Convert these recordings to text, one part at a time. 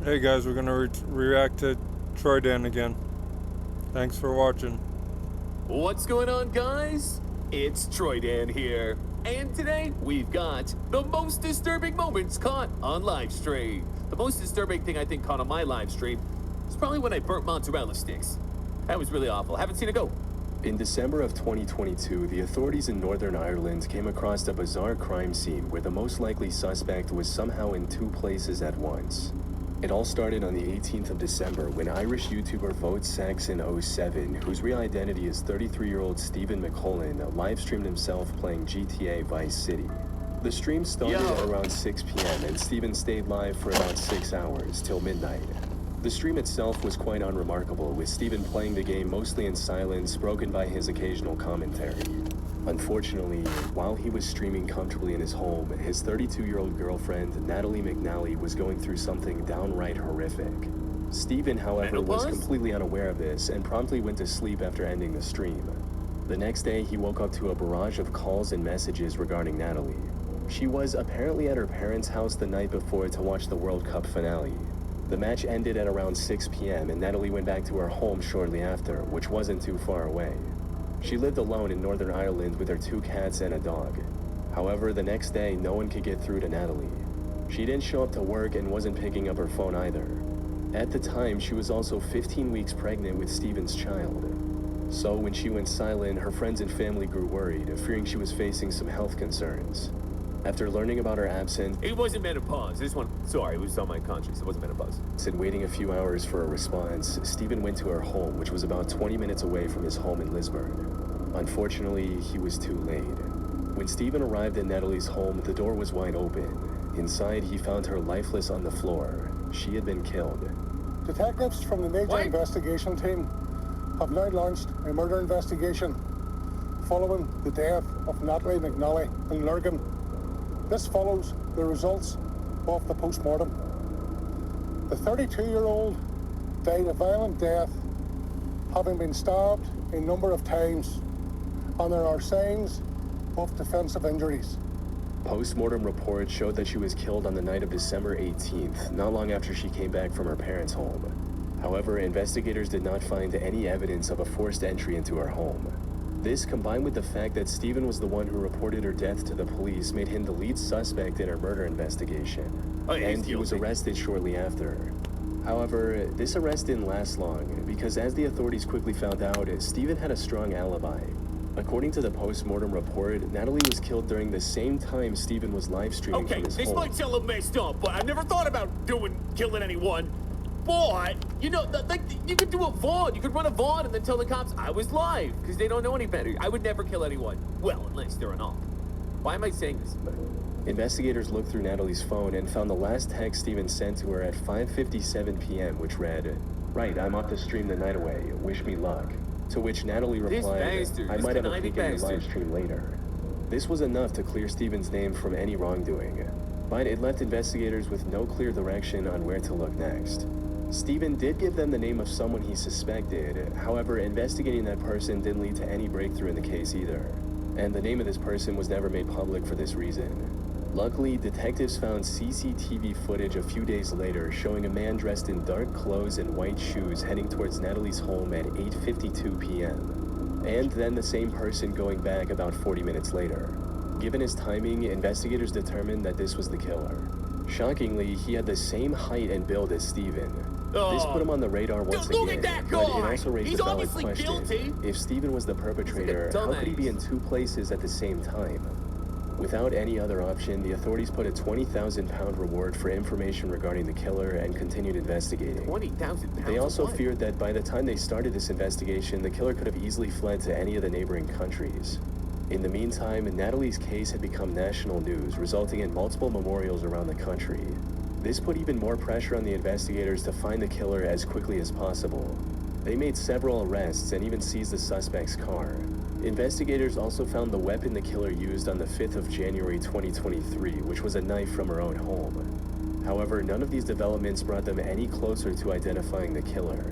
Hey guys, we're gonna react to Troydan again. Thanks for watching. What's going on, guys? It's Troydan here. And today, we've got the most disturbing moments caught on live stream. The most disturbing thing I think caught on my live stream is probably when I burnt mozzarella sticks. That was really awful. Haven't seen it go. In December of 2022, the authorities in Northern Ireland came across a bizarre crime scene where the most likely suspect was somehow in two places at once. It all started on the 18th of December when Irish YouTuber VoteSaxon07, whose real identity is 33-year-old Stephen McCullen, live-streamed himself playing GTA Vice City. The stream started at around 6 p.m. and Stephen stayed live for about 6 hours, till midnight. The stream itself was quite unremarkable, with Stephen playing the game mostly in silence, broken by his occasional commentary. Unfortunately, while he was streaming comfortably in his home, his 32-year-old girlfriend, Natalie McNally, was going through something downright horrific. Stephen, however, was completely unaware of this and promptly went to sleep after ending the stream. The next day, he woke up to a barrage of calls and messages regarding Natalie. She was apparently at her parents' house the night before to watch the World Cup finale. The match ended at around 6 p.m. and Natalie went back to her home shortly after, which wasn't too far away. She lived alone in Northern Ireland with her 2 cats and a dog. However, the next day, no one could get through to Natalie. She didn't show up to work and wasn't picking up her phone either. At the time, she was also 15 weeks pregnant with Stephen's child. So when she went silent, her friends and family grew worried, fearing she was facing some health concerns. After learning about her absence, It wasn't menopause. Sorry, it was on my conscience. It wasn't menopause. and waiting a few hours for a response, Stephen went to her home, which was about 20 minutes away from his home in Lisburn. Unfortunately, he was too late. When Stephen arrived at Natalie's home, the door was wide open. Inside, he found her lifeless on the floor. She had been killed. Detectives from the major investigation team have now launched a murder investigation following the death of Natalie McNally in Lurgan. This follows the results of the post-mortem. The 32-year-old died a violent death, having been stabbed a number of times, and there are signs of defensive injuries. Post-mortem reports showed that she was killed on the night of December 18th, not long after she came back from her parents' home. However, investigators did not find any evidence of a forced entry into her home. This, combined with the fact that Stephen was the one who reported her death to the police, made him the lead suspect in her murder investigation. And he was arrested shortly after. However, this arrest didn't last long, because as the authorities quickly found out, Stephen had a strong alibi. According to the post-mortem report, Natalie was killed during the same time Stephen was live streaming from his home. This might sound a little messed up, but I never thought about killing anyone. But, you know, you could do a VOD. You could run a VOD and then tell the cops I was live, because they don't know any better. I would never kill anyone. Well, unless they're an op. Why am I saying this? Investigators looked through Natalie's phone and found the last text Stephen sent to her at 5:57 p.m., which read, "Right, I'm off to stream the night away. Wish me luck." To which Natalie replied, "I might have a peek at your live stream later." This was enough to clear Stephen's name from any wrongdoing, but it left investigators with no clear direction on where to look next. Stephen did give them the name of someone he suspected. However, investigating that person didn't lead to any breakthrough in the case either, and the name of this person was never made public for this reason. Luckily, detectives found CCTV footage a few days later showing a man dressed in dark clothes and white shoes heading towards Natalie's home at 8:52 p.m. And then the same person going back about 40 minutes later. Given his timing, investigators determined that this was the killer. Shockingly, he had the same height and build as Stephen. This put him on the radar once again, Look at that but guy! it also raised He's a valid obviously question. guilty. If Stephen was the perpetrator, how could he be in 2 places at the same time? Without any other option, the authorities put a £20,000 reward for information regarding the killer and continued investigating. £20,000? They also feared that by the time they started this investigation, the killer could have easily fled to any of the neighboring countries. In the meantime, Natalie's case had become national news, resulting in multiple memorials around the country. This put even more pressure on the investigators to find the killer as quickly as possible. They made several arrests and even seized the suspect's car. Investigators also found the weapon the killer used on the 5th of January 2023, which was a knife from her own home. However, none of these developments brought them any closer to identifying the killer.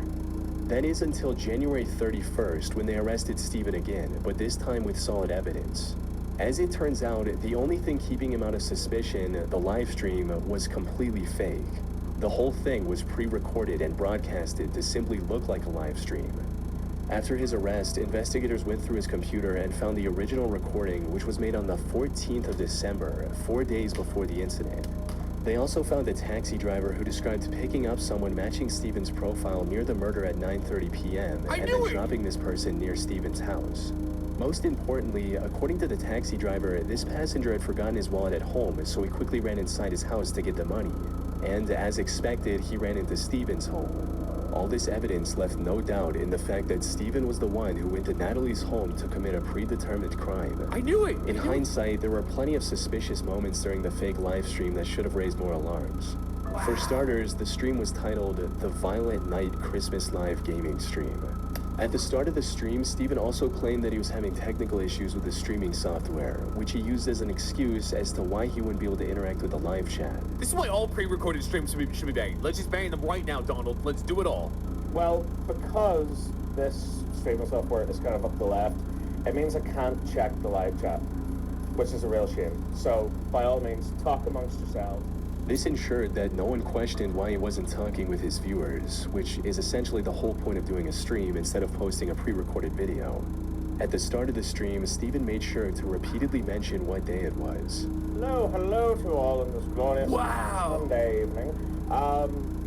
That is until January 31st, when they arrested Stephen again, but this time with solid evidence. As it turns out, the only thing keeping him out of suspicion, the live stream, was completely fake. The whole thing was pre-recorded and broadcasted to simply look like a live stream. After his arrest, investigators went through his computer and found the original recording, which was made on the 14th of December, 4 days before the incident. They also found a taxi driver who described picking up someone matching Stephen's profile near the murder at 9:30 p.m. and then dropping this person near Stephen's house. Most importantly, according to the taxi driver, this passenger had forgotten his wallet at home, so he quickly ran inside his house to get the money. And as expected, he ran into Stephen's home. All this evidence left no doubt in the fact that Stephen was the one who went to Natalie's home to commit a predetermined crime. I knew it! In hindsight, there were plenty of suspicious moments during the fake live stream that should have raised more alarms. Wow. For starters, the stream was titled The Violent Night Christmas Live Gaming Stream. At the start of the stream, Stephen also claimed that he was having technical issues with the streaming software, which he used as an excuse as to why he wouldn't be able to interact with the live chat. This is why all pre-recorded streams should be banned. Let's just ban them right now, Donald. Let's do it all. Well, because this streaming software is kind of up the left, it means I can't check the live chat, which is a real shame. So, by all means, talk amongst yourselves. This ensured that no one questioned why he wasn't talking with his viewers, which is essentially the whole point of doing a stream instead of posting a pre-recorded video. At the start of the stream, Stephen made sure to repeatedly mention what day it was. Hello to all in this glorious Sunday evening.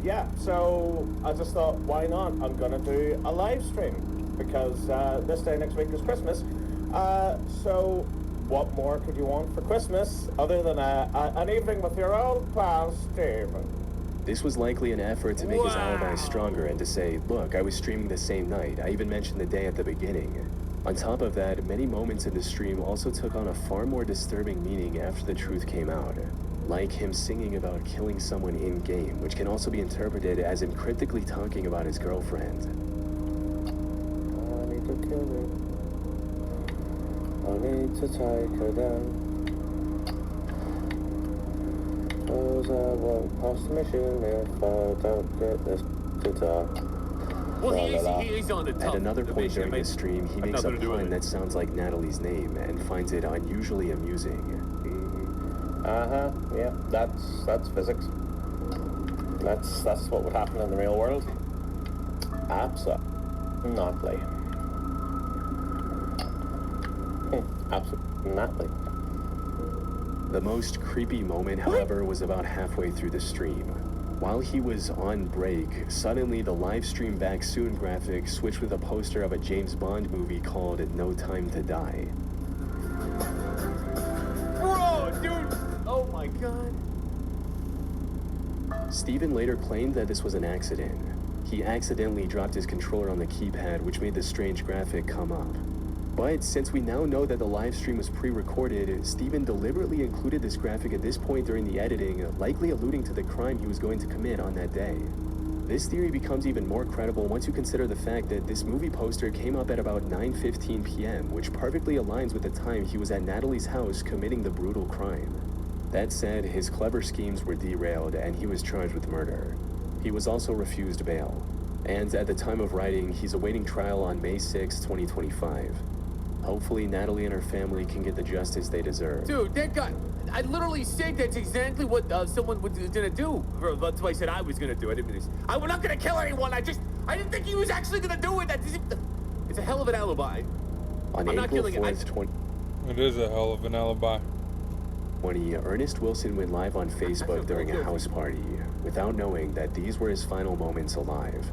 Yeah, so I just thought, why not? I'm gonna do a live stream because this day next week is Christmas. So what more could you want for Christmas other than an evening with your old pal, Stephen? This was likely an effort to make his alibi stronger and to say, look, I was streaming the same night. I even mentioned the day at the beginning. On top of that, many moments in the stream also took on a far more disturbing meaning after the truth came out. Like him singing about killing someone in-game, which can also be interpreted as him cryptically talking about his girlfriend. I need to kill her. I need to take her down. 'Cause I won't pass the mission if I don't get this guitar. Well, he's on the top. At another the point mission, during mate. the stream, he makes a nothing to do with pun it. that sounds like Natalie's name and finds it unusually amusing. Yeah, that's physics. That's what would happen in the real world. Absolutely. Absolutely. The most creepy moment, however, was about halfway through the stream. While he was on break, suddenly the live stream back soon graphic switched with a poster of a James Bond movie called No Time to Die. Bro, dude! Oh my god. Stephen later claimed that this was an accident. He accidentally dropped his controller on the keypad, which made the strange graphic come up. But since we now know that the live stream was pre-recorded, Stephen deliberately included this graphic at this point during the editing, likely alluding to the crime he was going to commit on that day. This theory becomes even more credible once you consider the fact that this movie poster came up at about 9:15 p.m., which perfectly aligns with the time he was at Natalie's house committing the brutal crime. That said, his clever schemes were derailed and he was charged with murder. He was also refused bail. And at the time of writing, he's awaiting trial on May 6, 2025. Hopefully, Natalie and her family can get the justice they deserve. Dude, that guy, I literally said that's exactly what someone was gonna do. That's why I said I was gonna do it. I'm not gonna kill anyone. I didn't think he was actually gonna do it. It's a hell of an alibi. On I'm not April killing it. 4th, It is a hell of an alibi. 2020, Ernest Wilson went live on Facebook during a house party, without knowing that these were his final moments alive.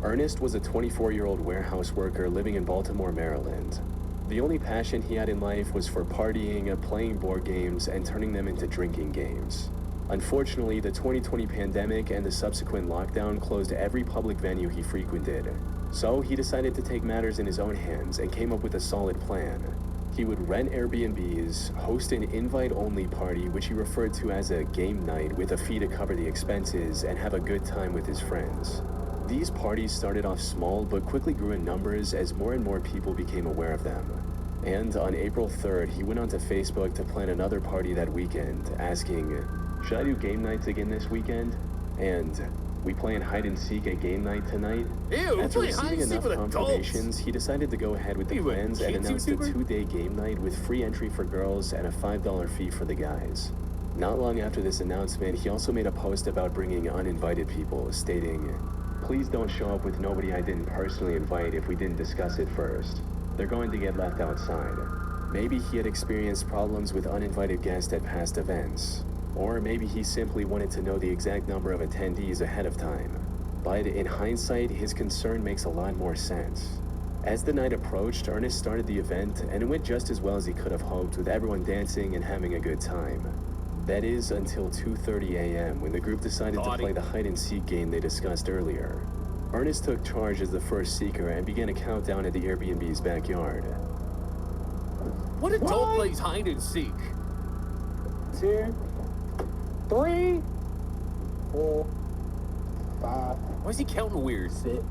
Ernest was a 24-year-old warehouse worker living in Baltimore, Maryland. The only passion he had in life was for partying, playing board games, and turning them into drinking games. Unfortunately, the 2020 pandemic and the subsequent lockdown closed every public venue he frequented. So he decided to take matters in his own hands and came up with a solid plan. He would rent Airbnbs, host an invite-only party which he referred to as a game night with a fee to cover the expenses, and have a good time with his friends. These parties started off small but quickly grew in numbers as more and more people became aware of them. And on April 3rd, he went onto Facebook to plan another party that weekend, asking, "Should I do game nights again this weekend?" And, "We playing hide and seek at game night tonight?" Ew, After playing hide receiving and seek enough with adults. confirmations, he decided to go ahead with the You a plans and kids announced a YouTuber? 2-day game night with free entry for girls and a $5 fee for the guys. Not long after this announcement, he also made a post about bringing uninvited people, stating, "Please don't show up with nobody I didn't personally invite if we didn't discuss it first. They're going to get left outside." Maybe he had experienced problems with uninvited guests at past events. Or maybe he simply wanted to know the exact number of attendees ahead of time. But in hindsight, his concern makes a lot more sense. As the night approached, Ernest started the event, and it went just as well as he could have hoped, with everyone dancing and having a good time. That is until 2:30 a.m. when the group decided to play the hide-and-seek game they discussed earlier. Ernest took charge as the first seeker and began a countdown at the Airbnb's backyard. What adult plays hide and seek? 2, 3, 4, 5, Why is he counting weird? 6.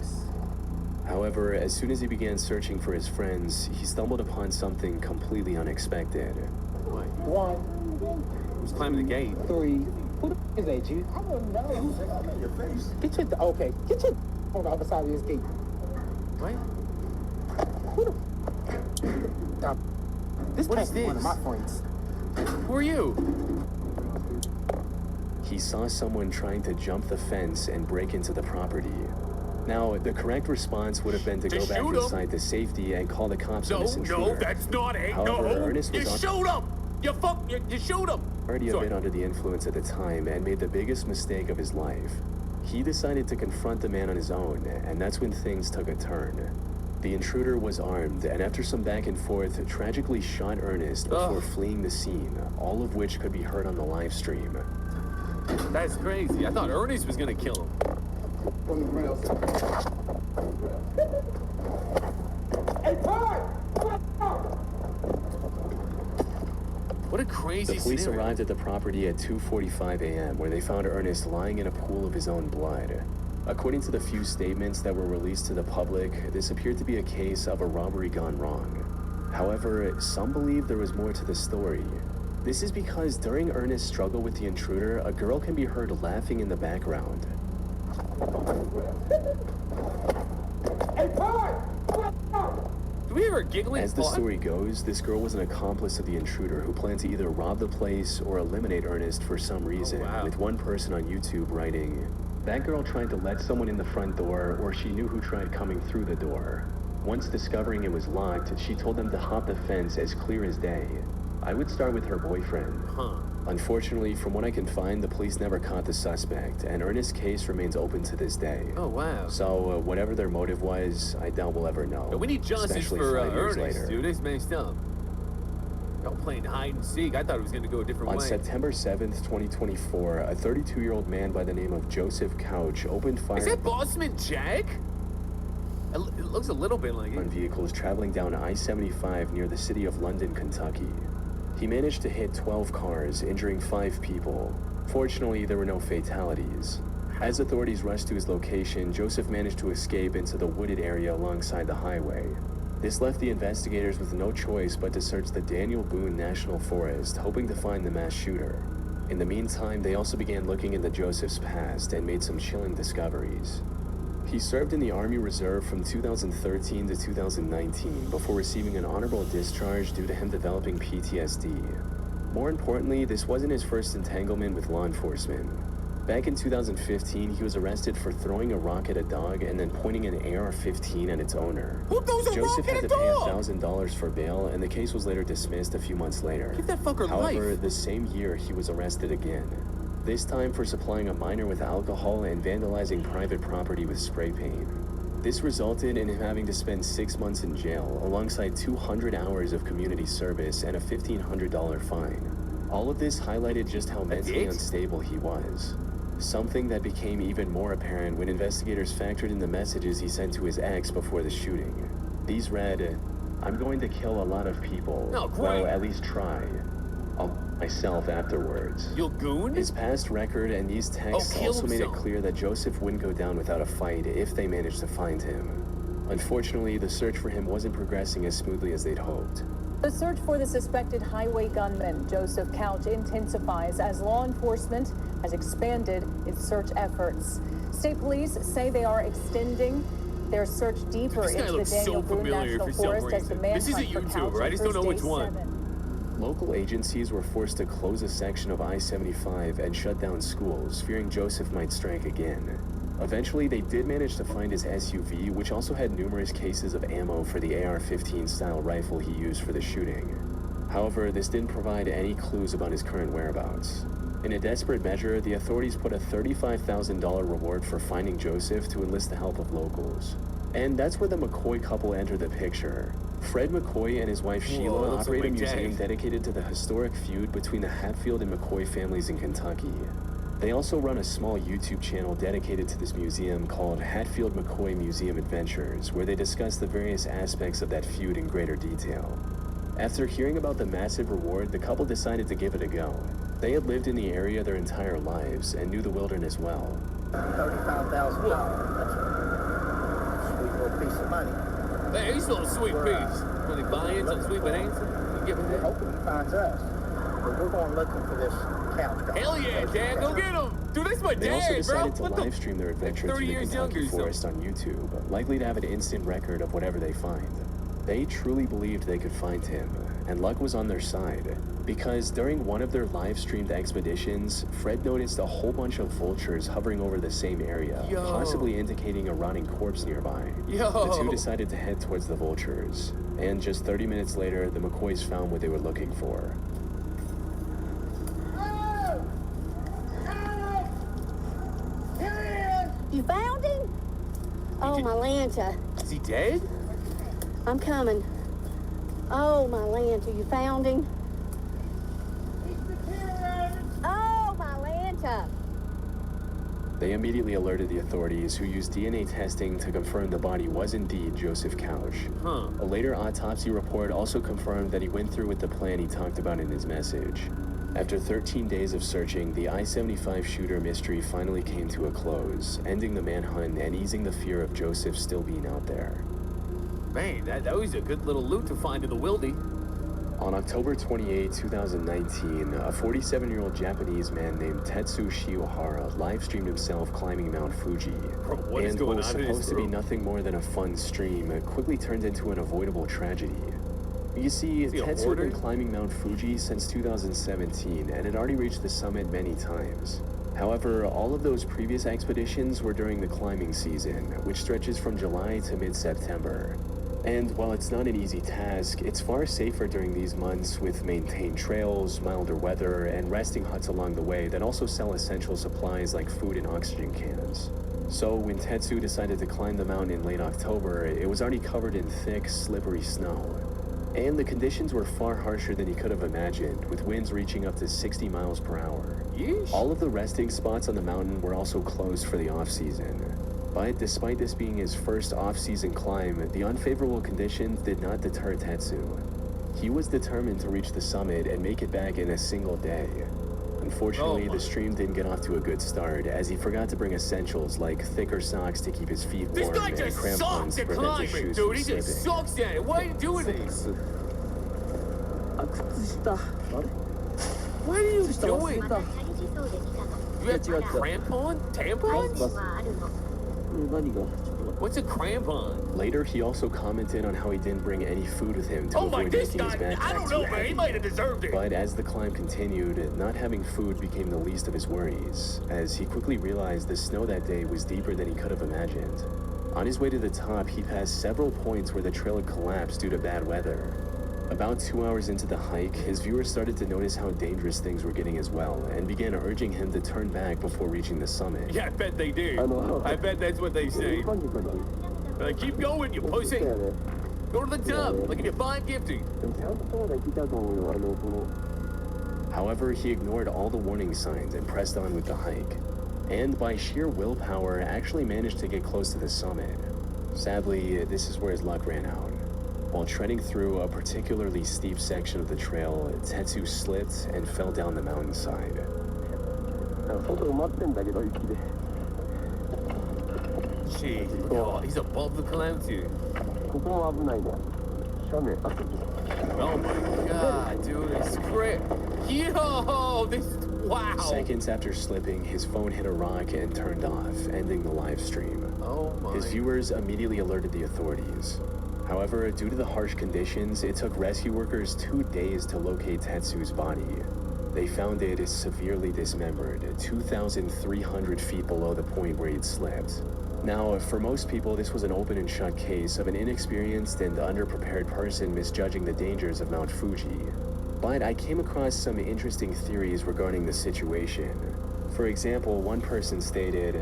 However, as soon as he began searching for his friends, he stumbled upon something completely unexpected. What? 1, Who's climbing the gate? 3. Who the is that, you? I don't know. Your face. Get your on the other side of this gate. What? Who the this What can't is be one of this? my friends. Who are you? He saw someone trying to jump the fence and break into the property. Now, the correct response would have been to go back shoot him. inside to safety and call the cops on No, this intruder. no, that's not it. However, No, Ernest you was shoot him. You shoot him. already a Sorry. bit under the influence at the time and made the biggest mistake of his life. He decided to confront the man on his own, and that's when things took a turn. The intruder was armed, and after some back and forth, tragically shot Ernest before fleeing the scene, all of which could be heard on the live stream. That's crazy. I thought Ernest was gonna kill him. What a crazy The police scenario. arrived at the property at 2:45 a.m., where they found Ernest lying in a pool of his own blood. According to the few statements that were released to the public, this appeared to be a case of a robbery gone wrong. However, some believe there was more to the story. This is because during Ernest's struggle with the intruder, a girl can be heard laughing in the background. Do we hear a giggling As the fart? story goes, this girl was an accomplice of the intruder who planned to either rob the place or eliminate Ernest for some reason, wow. with one person on YouTube writing, "That girl tried to let someone in the front door, or she knew who tried coming through the door. Once discovering it was locked, she told them to hop the fence as clear as day. I would start with her boyfriend." Huh. Unfortunately, from what I can find, the police never caught the suspect, and Ernest's case remains open to this day. Oh, wow. So, whatever their motive was, I doubt we'll ever know. But we need justice especially for 5 years Ernest, later. dude. It's messed up. Y'all playing hide and seek. I thought it was gonna go a different On way. September 7th, 2024, a 32-year-old man by the name of Joseph Couch opened fire Is that Bossman Jack? It looks a little bit like on it. vehicles traveling down I-75 near the city of London, Kentucky. He managed to hit 12 cars, injuring 5 people. Fortunately, there were no fatalities. As authorities rushed to his location, Joseph managed to escape into the wooded area alongside the highway. This left the investigators with no choice but to search the Daniel Boone National Forest, hoping to find the mass shooter. In the meantime, they also began looking into Joseph's past and made some chilling discoveries. He served in the Army Reserve from 2013 to 2019 before receiving an honorable discharge due to him developing PTSD. More importantly, this wasn't his first entanglement with law enforcement. Back in 2015, he was arrested for throwing a rock at a dog and then pointing an AR-15 at its owner. Who throws a Joseph rock had at to a pay dog? $1,000 for bail, and the case was later dismissed a few months later. Give that fucker However, life. the same year, he was arrested again. This time for supplying a minor with alcohol and vandalizing private property with spray paint. This resulted in him having to spend 6 months in jail, alongside 200 hours of community service and a $1,500 fine. All of this highlighted just how mentally it? unstable he was. Something that became even more apparent when investigators factored in the messages he sent to his ex before the shooting. These read, "I'm going to kill a lot of people. Oh, great. Well, at least try. I'll myself afterwards." You'll goon? His past record and these texts kill also made it himself. clear that Joseph wouldn't go down without a fight if they managed to find him. Unfortunately, the search for him wasn't progressing as smoothly as they'd hoped. The search for the suspected highway gunman, Joseph Couch, intensifies as law enforcement has expanded its search efforts. State police say they are extending their search deeper This guy into the looks so Daniel Boone familiar National for some Forest as the reason. manhunt This is a for YouTuber. Couch I just don't know enters which day one. 7. Local agencies were forced to close a section of I-75 and shut down schools, fearing Joseph might strike again. Eventually, they did manage to find his SUV, which also had numerous cases of ammo for the AR-15 style rifle he used for the shooting. However, this didn't provide any clues about his current whereabouts. In a desperate measure, the authorities put a $35,000 reward for finding Joseph to enlist the help of locals. And that's where the McCoy couple entered the picture. Fred McCoy and his wife Sheila that's a operate a big museum day. dedicated to the historic feud between the Hatfield and McCoy families in Kentucky. They also run a small YouTube channel dedicated to this museum called Hatfield McCoy Museum Adventures, where they discuss the various aspects of that feud in greater detail. After hearing about the massive reward, the couple decided to give it a go. They had lived in the area their entire lives and knew the wilderness well. $35,000. That's a sweet little piece of money. Hey, he's a little sweet piece. When he buy in some sweet bonanza, you give him We're that. hoping he finds us. But we're going looking for this couch guy. Hell yeah, Dad, go get him. Dude, that's my They also dad, bro. decided to What live the? stream their adventure 30 through the years Kentucky younger, so- forest on YouTube, likely to have an instant record of whatever they find. They truly believed they could find him, and luck was on their side. Because during one of their live-streamed expeditions, Fred noticed a whole bunch of vultures hovering over the same area, Yo. possibly indicating a rotting corpse nearby. Yo. The two decided to head towards the vultures, and just 30 minutes later, the McCoys found what they were looking for. You found him? Oh, my Lanta. Is he dead? I'm coming. Oh, my Lanta. You found him? Oh, my Lanta. They immediately alerted the authorities, who used DNA testing to confirm the body was indeed Joseph Couch. Huh. A later autopsy report also confirmed that he went through with the plan he talked about in his message. After 13 days of searching, the I-75 shooter mystery finally came to a close, ending the manhunt and easing the fear of Joseph still being out there. Man, that was a good little loot to find in the wildy. On October 28, 2019, a 47-year-old Japanese man named Tetsu Shiohara live-streamed himself climbing Mount Fuji. Bro, what is And going what was on in supposed this to be room? nothing more than a fun stream, it quickly turned into an avoidable tragedy. You see, Is he a Tetsu had hoarder? been climbing Mount Fuji since 2017 and had already reached the summit many times. However, all of those previous expeditions were during the climbing season, which stretches from July to mid-September. And while it's not an easy task, it's far safer during these months with maintained trails, milder weather, and resting huts along the way that also sell essential supplies like food and oxygen cans. So when Tetsu decided to climb the mountain in late October, it was already covered in thick, slippery snow. And the conditions were far harsher than he could have imagined, with winds reaching up to 60 miles per hour. Yeesh. All of the resting spots on the mountain were also closed for the off-season. But despite this being his first off-season climb, the unfavorable conditions did not deter Tetsu. He was determined to reach the summit and make it back in a single day. Unfortunately, Oh my. the stream didn't get off to a good start, as he forgot to bring essentials like thicker socks to keep his feet This warm guy and just crampons sucks to at prevent his climbing, shoes dude. from He just slipping. sucks at it. Why are you doing this? What are you doing? You have crampon? Tampons? What's a crampon? Later, he also commented on how he didn't bring any food with him to Oh my, avoid this making his guy, backpack I don't too know, man. heavy. He might have deserved it. But as the climb continued, not having food became the least of his worries, as he quickly realized the snow that day was deeper than he could have imagined. On his way to the top, he passed several points where the trail had collapsed due to bad weather. About 2 hours into the hike, his viewers started to notice how dangerous things were getting as well, and began urging him to turn back before reaching the summit. Yeah, I bet they did. I bet that's what they say. Keep going, you pussy. Go to the top, like you're fine gifting. However, he ignored all the warning signs and pressed on with the hike. And by sheer willpower, actually managed to get close to the summit. Sadly, this is where his luck ran out. While treading through a particularly steep section of the trail, Tetsu slipped and fell down the mountainside. Jeez, oh, he's above the clouds here. Oh my god, dude, it's great. Yo, this, wow. Seconds after slipping, his phone hit a rock and turned off, ending the live stream. Oh my. His viewers immediately alerted the authorities. However, due to the harsh conditions, it took rescue workers 2 days to locate Tetsu's body. They found it severely dismembered, 2,300 feet below the point where he'd slipped. Now, for most people, this was an open and shut case of an inexperienced and underprepared person misjudging the dangers of Mount Fuji. But I came across some interesting theories regarding the situation. For example, one person stated,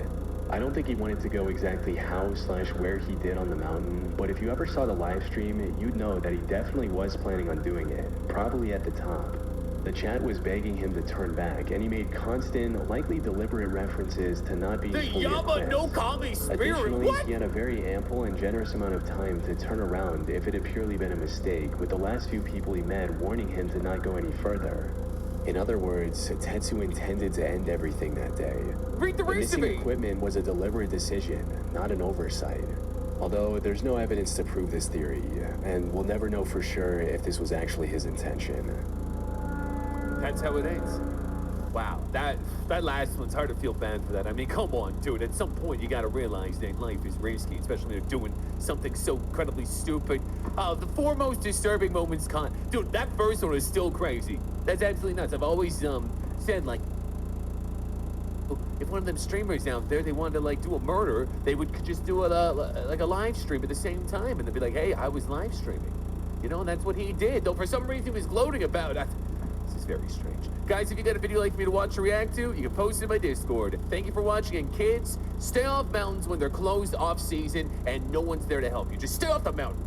"I don't think he wanted to go exactly how/where he did on the mountain, but if you ever saw the live stream, you'd know that he definitely was planning on doing it, probably at the top." The chat was begging him to turn back, and he made constant, likely deliberate references to not being The fully Yama equipped. no Kami spirit, Additionally, what? he had a very ample and generous amount of time to turn around if it had purely been a mistake, with the last few people he met warning him to not go any further. In other words, Tetsu intended to end everything that day. Read the missing recipe. equipment was a deliberate decision, not an oversight. Although there's no evidence to prove this theory, and we'll never know for sure if this was actually his intention. That's how it ends. Wow, that last one's hard to feel bad for that. I mean, come on, dude. At some point, you gotta realize that life is risky, especially when you're doing something so incredibly stupid. The four most disturbing moments, dude. That first one is still crazy. That's absolutely nuts. I've always said, like, if one of them streamers out there, they wanted to like do a murder, they would just do like a live stream at the same time, and they'd be like, "Hey, I was live streaming," you know, and that's what he did. Though for some reason he was gloating about it. This is very strange. Guys, if you got a video you'd like me to watch or react to, you can post it in my Discord. Thank you for watching, and kids, stay off mountains when they're closed off season and no one's there to help you. Just stay off the mountain.